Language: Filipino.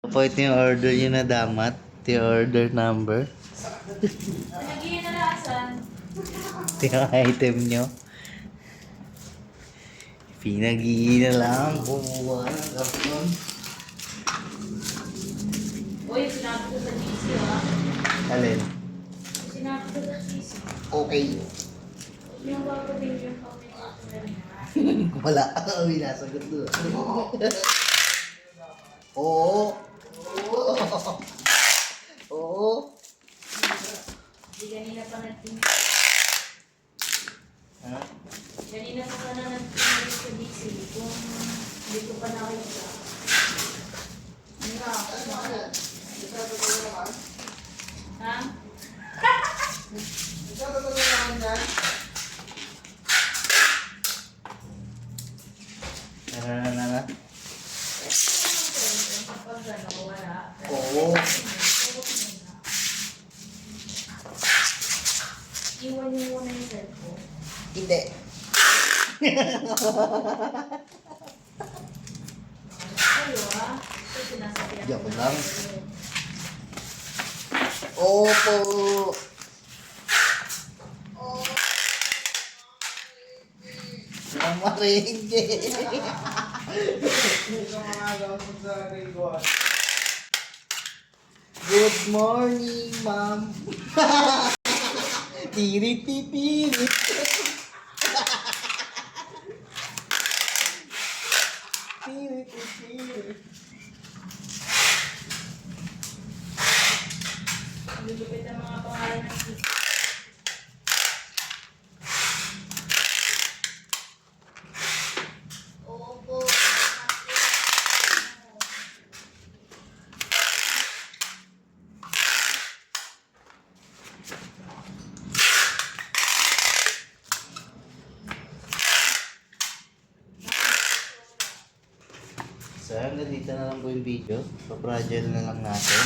Po ito yung order nyo na damat. Ito yung order number. Nag-iinalasan. Ito yung item nyo. Pinag-iina lang. Kumuha ng karton. Uy, sinabi ko sa GC, ha? Alin? Sinabi ko sa GC. Okay. Yung gagawin yung pag-order na. Wala. May nasagot doon. Oo. Oo. Hindi kanina pa natin. Ha? Kanina pa na natin sa GC. Kung hindi ko pa nakita. Ano na ako? Ha? Na. Pag ano, wala. Oo. Iwan niyo muna yung cellphone. Hindi. Kayo, ha? Ito sinasabihan Joke ko lang. kayo. Opo. Namarenge. Good morning, ma'am. Tirit-tirit. Tirit-tirit. Lulupit ang mga pangalan ng GC. Opo. So, hanggang dito na lang po yung video. Pa-fragile na lang natin.